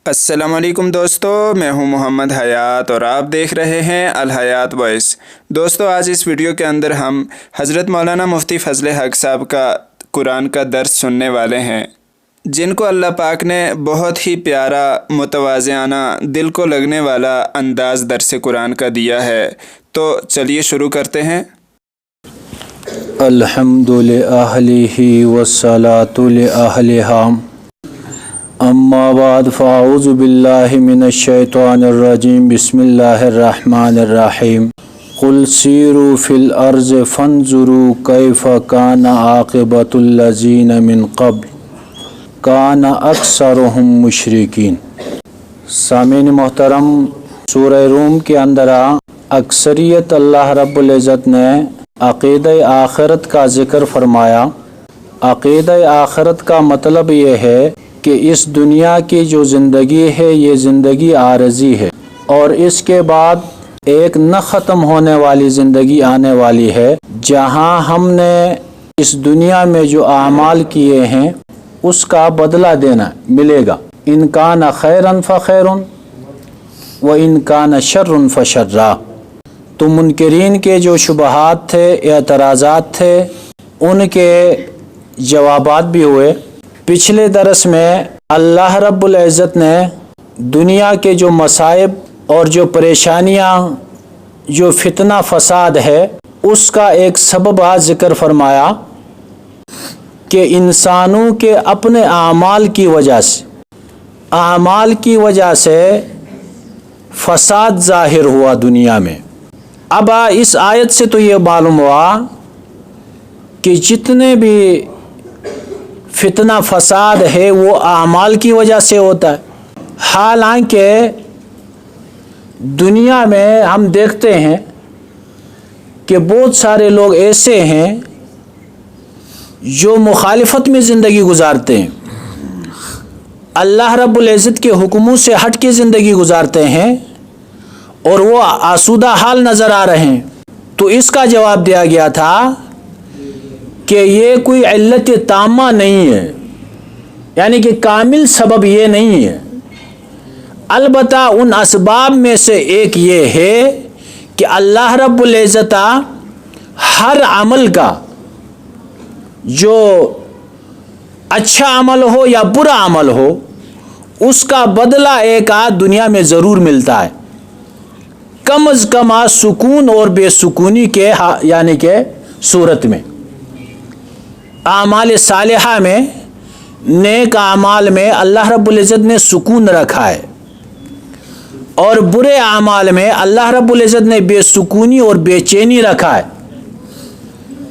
السلام علیکم دوستو، میں ہوں محمد حیات اور آپ دیکھ رہے ہیں الحیات وائس۔ دوستو، آج اس ویڈیو کے اندر ہم حضرت مولانا مفتی فضل حق صاحب کا قرآن کا درس سننے والے ہیں، جن کو اللہ پاک نے بہت ہی پیارا، متواضعانہ، دل کو لگنے والا انداز درس قرآن کا دیا ہے۔ تو چلیے شروع کرتے ہیں۔ الحمد لأہلہ والصلاة لأہلہا، اما بعد فاعوذ باللہ من الشیطان الرجیم، بسم اللہ الرحمن الرحیم۔ قل سیروا فی الارض فانظروا کیف کان عاقبۃ الذین من قبل کان اکثرهم مشرکین۔ سامعین محترم، سورہ روم کے اندر اکثریت اللہ رب العزت نے عقیدہ آخرت کا ذکر فرمایا۔ عقیدہ آخرت کا مطلب یہ ہے کہ اس دنیا کی جو زندگی ہے یہ زندگی عارضی ہے، اور اس کے بعد ایک نہ ختم ہونے والی زندگی آنے والی ہے، جہاں ہم نے اس دنیا میں جو اعمال کیے ہیں اس کا بدلہ دینا ملے گا۔ ان کان خیرا فخیر و ان کان شر فشر۔ تو منکرین کے جو شبہات تھے، اعتراضات تھے، ان کے جوابات بھی ہوئے۔ پچھلے درس میں اللہ رب العزت نے دنیا کے جو مصائب اور جو پریشانیاں، جو فتنہ فساد ہے، اس کا ایک سبب ذکر فرمایا کہ انسانوں کے اپنے اعمال کی وجہ سے فساد ظاہر ہوا دنیا میں۔ اب اس آیت سے تو یہ معلوم ہوا کہ جتنے بھی فتنہ فساد ہے وہ اعمال کی وجہ سے ہوتا ہے۔ حالانکہ دنیا میں ہم دیکھتے ہیں کہ بہت سارے لوگ ایسے ہیں جو مخالفت میں زندگی گزارتے ہیں، اللہ رب العزت کے حکموں سے ہٹ کے زندگی گزارتے ہیں، اور وہ آسودہ حال نظر آ رہے ہیں۔ تو اس کا جواب دیا گیا تھا کہ یہ کوئی علت تامہ نہیں ہے، یعنی کہ کامل سبب یہ نہیں ہے۔ البتہ ان اسباب میں سے ایک یہ ہے کہ اللہ رب العزت ہر عمل کا، جو اچھا عمل ہو یا برا عمل ہو، اس کا بدلہ ایک دنیا میں ضرور ملتا ہے، کم از کم سکون اور بے سکونی کے یعنی کہ صورت میں۔ اعمال صالحہ میں، نیک اعمال میں اللہ رب العزت نے سکون رکھا ہے، اور برے اعمال میں اللہ رب العزت نے بے سکونی اور بے چینی رکھا ہے۔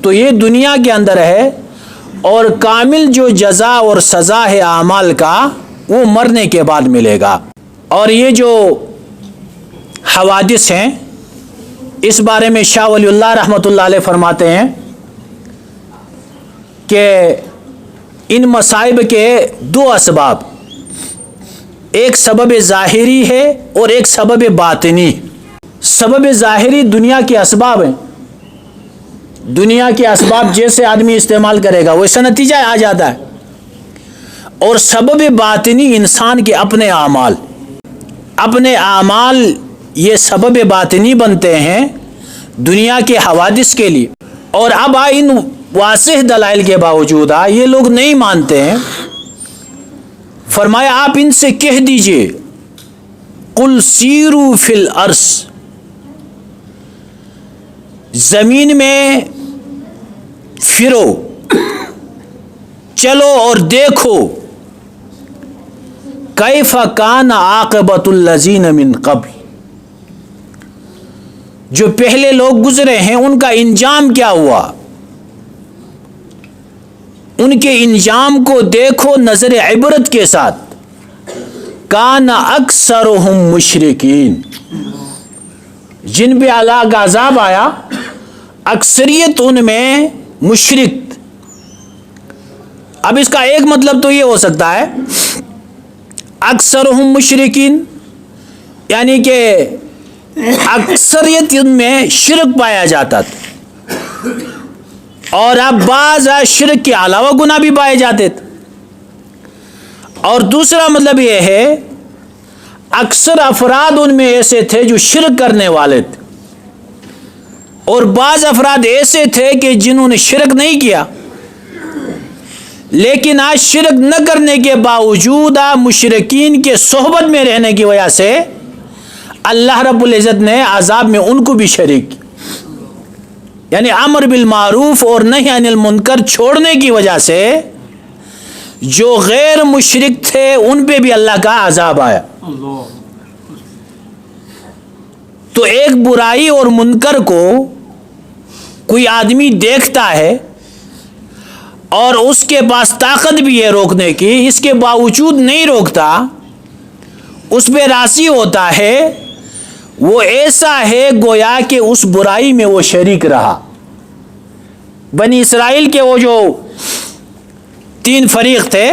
تو یہ دنیا کے اندر ہے، اور کامل جو جزا اور سزا ہے اعمال کا وہ مرنے کے بعد ملے گا۔ اور یہ جو حوادث ہیں، اس بارے میں شاہ ولی اللہ رحمۃ اللہ علیہ فرماتے ہیں کہ ان مصائب کے دو اسباب، ایک سبب ظاہری ہے اور ایک سبب باطنی۔ سبب ظاہری دنیا کے اسباب ہیں، دنیا کے اسباب جیسے آدمی استعمال کرے گا ویسا نتیجہ آ جاتا ہے، اور سبب باطنی انسان کے اپنے اعمال یہ سبب باطنی بنتے ہیں دنیا کے حوادث کے لیے۔ اور اب ان واضح دلائل کے باوجود یہ لوگ نہیں مانتے ہیں۔ فرمایا آپ ان سے کہہ دیجئے، قل سیروا فی الارض، زمین میں پھرو، چلو اور دیکھو، کیف کان عاقبۃ الذین من قبل، جو پہلے لوگ گزرے ہیں ان کا انجام کیا ہوا، ان کے انجام کو دیکھو نظر عبرت کے ساتھ۔ کان اکثرهم مشرکین، جن پہ اللہ کا عذاب آیا اکثریت ان میں مشرک۔ اب اس کا ایک مطلب تو یہ ہو سکتا ہے اکثرهم مشرکین، یعنی کہ اکثریت ان میں شرک پایا جاتا تھا، اور اب بعض شرک کے علاوہ گناہ بھی پائے جاتے تھے۔ اور دوسرا مطلب یہ ہے اکثر افراد ان میں ایسے تھے جو شرک کرنے والے تھے، اور بعض افراد ایسے تھے کہ جنہوں نے شرک نہیں کیا، لیکن آج شرک نہ کرنے کے باوجود مشرکین کے صحبت میں رہنے کی وجہ سے اللہ رب العزت نے عذاب میں ان کو بھی شریک کیا۔ یعنی امر بالمعروف اور نہی عن المنکر چھوڑنے کی وجہ سے جو غیر مشرک تھے ان پہ بھی اللہ کا عذاب آیا۔ تو ایک برائی اور منکر کو کوئی آدمی دیکھتا ہے اور اس کے پاس طاقت بھی ہے روکنے کی، اس کے باوجود نہیں روکتا، اس پہ راضی ہوتا ہے، وہ ایسا ہے گویا کہ اس برائی میں وہ شریک رہا۔ بنی اسرائیل کے وہ جو 3 فریق تھے،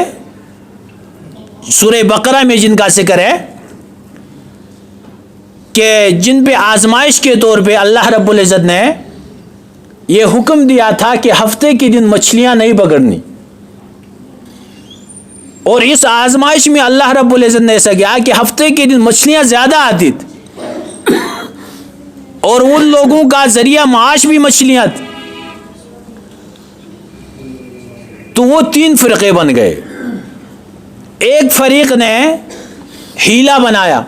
سورہ بقرہ میں جن کا ذکر ہے کہ جن پہ آزمائش کے طور پہ اللہ رب العزت نے یہ حکم دیا تھا کہ ہفتے کے دن مچھلیاں نہیں پکڑنی، اور اس آزمائش میں اللہ رب العزت نے ایسا کیا کہ ہفتے کے دن مچھلیاں زیادہ آتی تھی، اور ان لوگوں کا ذریعہ معاش بھی مچھلیاں تھی، تو وہ 3 فرقے بن گئے۔ ایک فریق نے ہیلا بنایا،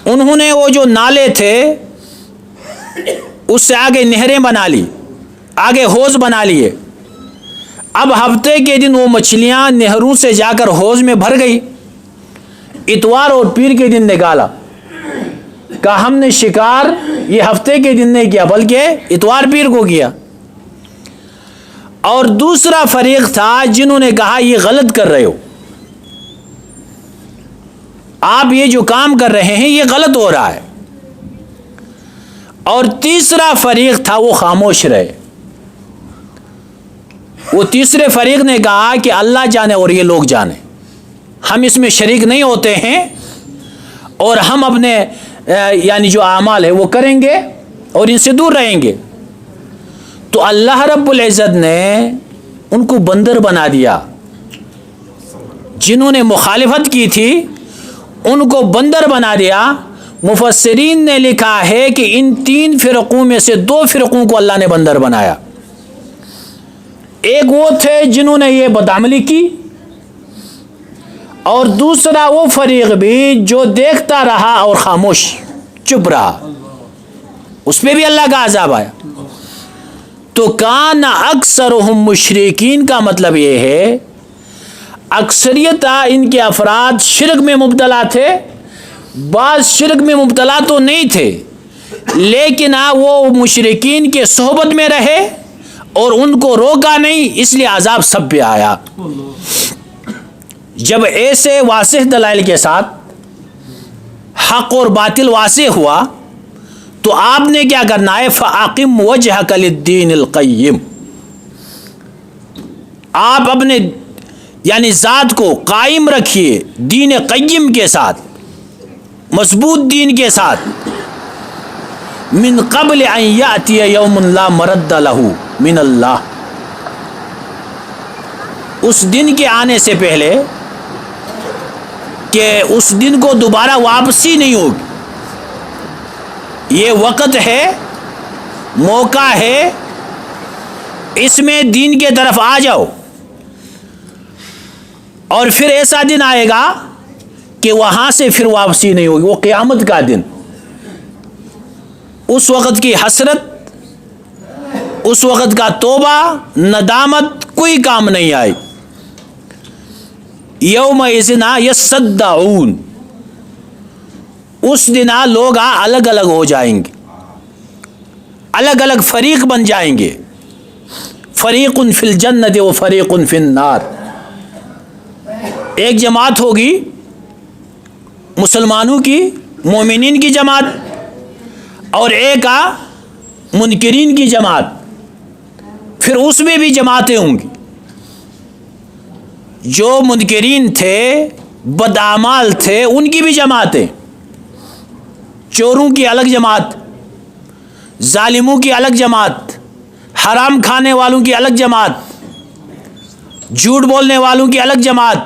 انہوں نے وہ جو نالے تھے اس سے آگے نہریں بنا لی، آگے حوض بنا لیے، اب ہفتے کے دن وہ مچھلیاں نہروں سے جا کر حوض میں بھر گئی، اتوار اور پیر کے دن نکالا، کہا ہم نے شکار یہ ہفتے کے دن نہیں کیا بلکہ اتوار پیر کو کیا۔ اور دوسرا فریق تھا جنہوں نے کہا یہ غلط کر رہے ہو، آپ یہ جو کام کر رہے ہیں یہ غلط ہو رہا ہے۔ اور تیسرا فریق تھا وہ خاموش رہے، وہ تیسرے فریق نے کہا کہ اللہ جانے اور یہ لوگ جانے، ہم اس میں شریک نہیں ہوتے ہیں، اور ہم اپنے یعنی جو اعمال ہے وہ کریں گے اور ان سے دور رہیں گے۔ تو اللہ رب العزت نے ان کو بندر بنا دیا، جنہوں نے مخالفت کی تھی ان کو بندر بنا دیا۔ مفسرین نے لکھا ہے کہ ان 3 فرقوں میں سے 2 فرقوں کو اللہ نے بندر بنایا۔ ایک وہ تھے جنہوں نے یہ بدعملی کی، اور دوسرا وہ فریق بھی جو دیکھتا رہا اور خاموش چپ رہا، اس پہ بھی اللہ کا عذاب آیا۔ تو کان اکثرہم مشرکین کا مطلب یہ ہے اکثریت ان کے افراد شرک میں مبتلا تھے، بعض شرک میں مبتلا تو نہیں تھے لیکن وہ مشرکین کے صحبت میں رہے اور ان کو روکا نہیں، اس لیے عذاب سب پہ آیا۔ جب ایسے واضح دلائل کے ساتھ حق اور باطل واضح ہوا تو آپ نے کیا کرنا ہے؟ فَأَقِمْ وَجْهَكَ لِلدِّينِ الْقَيِّمِ، آپ اپنے یعنی ذات کو قائم رکھیے دین قیم کے ساتھ، مضبوط دین کے ساتھ۔ من قبل ان یاتی یوم لا مرد لہ من اللہ، اس دن کے آنے سے پہلے کہ اس دن کو دوبارہ واپسی نہیں ہوگی۔ یہ وقت ہے، موقع ہے، اس میں دین کے طرف آ جاؤ، اور پھر ایسا دن آئے گا کہ وہاں سے پھر واپسی نہیں ہوگی، وہ قیامت کا دن۔ اس وقت کی حسرت، اس وقت کا توبہ، ندامت کوئی کام نہیں آئی۔ یومئذ یصدعون، اس دن لوگ الگ الگ ہو جائیں گے، الگ الگ فریق بن جائیں گے، فریق فی الجنت و فریق فی النار۔ ایک جماعت ہوگی مسلمانوں کی، مومنین کی جماعت، اور ایک منکرین کی جماعت، پھر اس میں بھی جماعتیں ہوں گی۔ جو منکرین تھے، بدعمال تھے، ان کی بھی جماعتیں، چوروں کی الگ جماعت، ظالموں کی الگ جماعت، حرام کھانے والوں کی الگ جماعت، جھوٹ بولنے والوں کی الگ جماعت،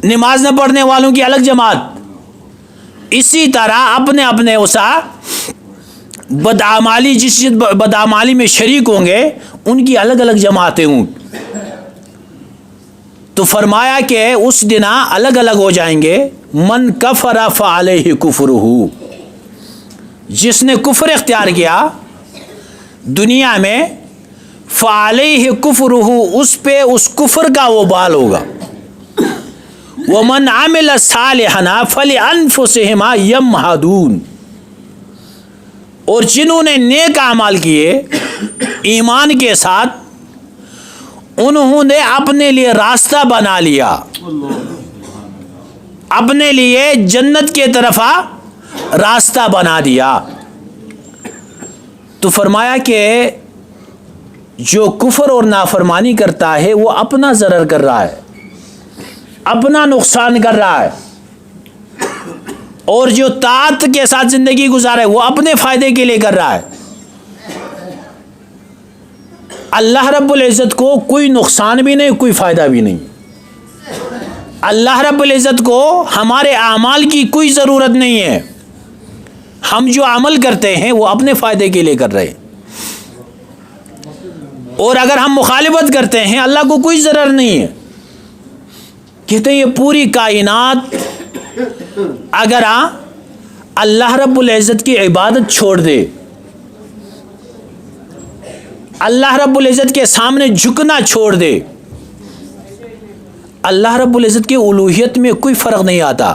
نماز نہ پڑھنے والوں کی الگ جماعت، اسی طرح اپنے اپنے اسا بدعمالی جس بدعمالی میں شریک ہوں گے ان کی الگ الگ جماعتیں ہوں. تو فرمایا کہ اس دن الگ الگ ہو جائیں گے. من کفر فعلیہ کفرہ، جس نے کفر اختیار کیا دنیا میں، فعلیہ کفرہ، اس پہ اس کفر کا وبال ہوگا. ومن عمل صالحا فلانفسہم یمہدون، اور جنہوں نے نیک اعمال کیے ایمان کے ساتھ، انہوں نے اپنے لیے راستہ بنا لیا، اپنے لیے جنت کے طرف راستہ بنا دیا. تو فرمایا کہ جو کفر اور نافرمانی کرتا ہے وہ اپنا ضرر کر رہا ہے، اپنا نقصان کر رہا ہے، اور جو طاعت کے ساتھ زندگی گزارا ہے وہ اپنے فائدے کے لیے کر رہا ہے. اللہ رب العزت کو کوئی نقصان بھی نہیں، کوئی فائدہ بھی نہیں. اللہ رب العزت کو ہمارے اعمال کی کوئی ضرورت نہیں ہے. ہم جو عمل کرتے ہیں وہ اپنے فائدے کے لیے کر رہے ہیں، اور اگر ہم مخالفت کرتے ہیں اللہ کو کوئی ضرر نہیں ہے. کہتے ہیں یہ پوری کائنات اگر اللہ رب العزت کی عبادت چھوڑ دے، اللہ رب العزت کے سامنے جھکنا چھوڑ دے، اللہ رب العزت کی الوہیت میں کوئی فرق نہیں آتا.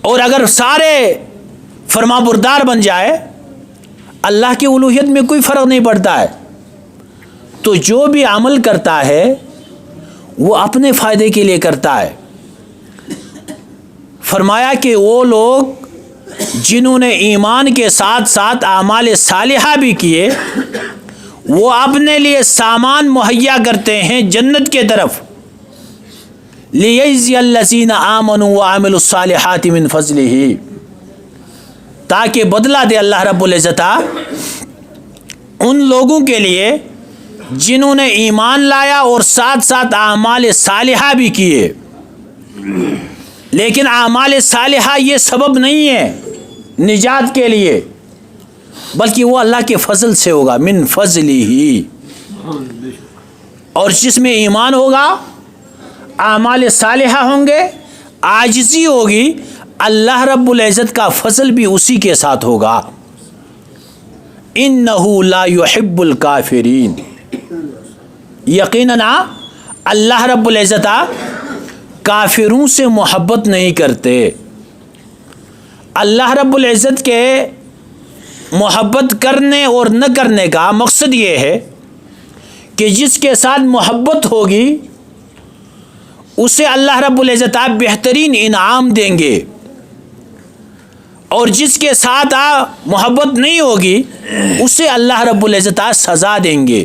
اور اگر سارے فرما بردار بن جائے اللہ کی الوہیت میں کوئی فرق نہیں پڑتا ہے. تو جو بھی عمل کرتا ہے وہ اپنے فائدے کے لیے کرتا ہے. فرمایا کہ وہ لوگ جنہوں نے ایمان کے ساتھ ساتھ اعمال صالحہ بھی کیے، وہ اپنے لیے سامان مہیا کرتے ہیں جنت کے طرف. لیجزی الذین آمنوا وعملوا الصالحات من فضلہ، تاکہ بدلہ دے اللہ رب العزت ان لوگوں کے لیے جنہوں نے ایمان لایا اور ساتھ ساتھ اعمال صالحہ بھی کیے. لیکن اعمال صالحہ یہ سبب نہیں ہے نجات کے لیے، بلکہ وہ اللہ کے فضل سے ہوگا، من فضلہ. اور جس میں ایمان ہوگا، اعمال صالحہ ہوں گے، عاجزی ہوگی، اللہ رب العزت کا فضل بھی اسی کے ساتھ ہوگا. انہ لا یحب الکافرین، یقیناً اللہ رب العزت کافروں سے محبت نہیں کرتے. اللہ رب العزت کے محبت کرنے اور نہ کرنے کا مقصد یہ ہے کہ جس کے ساتھ محبت ہوگی اسے اللہ رب العزت بہترین انعام دیں گے، اور جس کے ساتھ محبت نہیں ہوگی اسے اللہ رب العزت سزا دیں گے.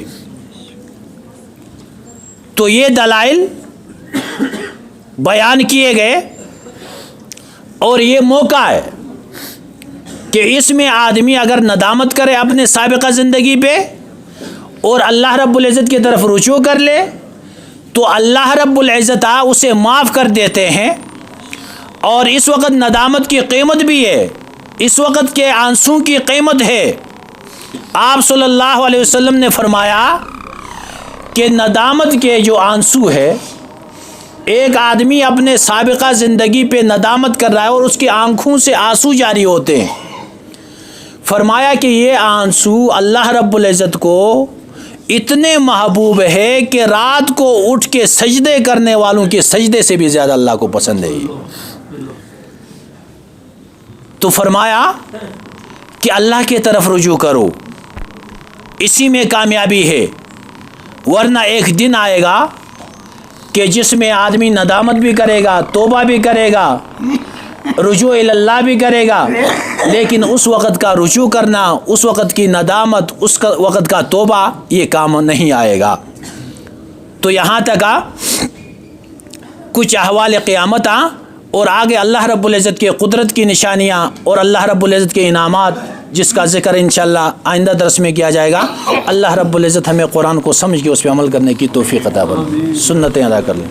تو یہ دلائل بیان کیے گئے، اور یہ موقع ہے کہ اس میں آدمی اگر ندامت کرے اپنے سابقہ زندگی پہ اور اللہ رب العزت کی طرف رجوع کر لے تو اللہ رب العزت اسے معاف کر دیتے ہیں. اور اس وقت ندامت کی قیمت بھی ہے، اس وقت کے آنسو کی قیمت ہے. آپ صلی اللہ علیہ وسلم نے فرمایا کہ ندامت کے جو آنسو ہے، ایک آدمی اپنے سابقہ زندگی پہ ندامت کر رہا ہے اور اس کی آنکھوں سے آنسو جاری ہوتے ہیں. فرمایا کہ یہ آنسو اللہ رب العزت کو اتنے محبوب ہے کہ رات کو اٹھ کے سجدے کرنے والوں کے سجدے سے بھی زیادہ اللہ کو پسند ہے. تو فرمایا کہ اللہ کی طرف رجوع کرو، اسی میں کامیابی ہے. ورنہ ایک دن آئے گا کہ جس میں آدمی ندامت بھی کرے گا، توبہ بھی کرے گا، رجوع اللہ بھی کرے گا، لیکن اس وقت کا رجوع کرنا، اس وقت کی ندامت، اس وقت کا توبہ یہ کام نہیں آئے گا. تو یہاں تک کچھ احوال قیامت اور آگے اللہ رب العزت کے قدرت کی نشانیاں اور اللہ رب العزت کے انعامات جس کا ذکر انشاءاللہ آئندہ درس میں کیا جائے گا. اللہ رب العزت ہمیں قرآن کو سمجھ کے اس پہ عمل کرنے کی توفیق عطا فرمائے. سنتیں ادا کر لیں.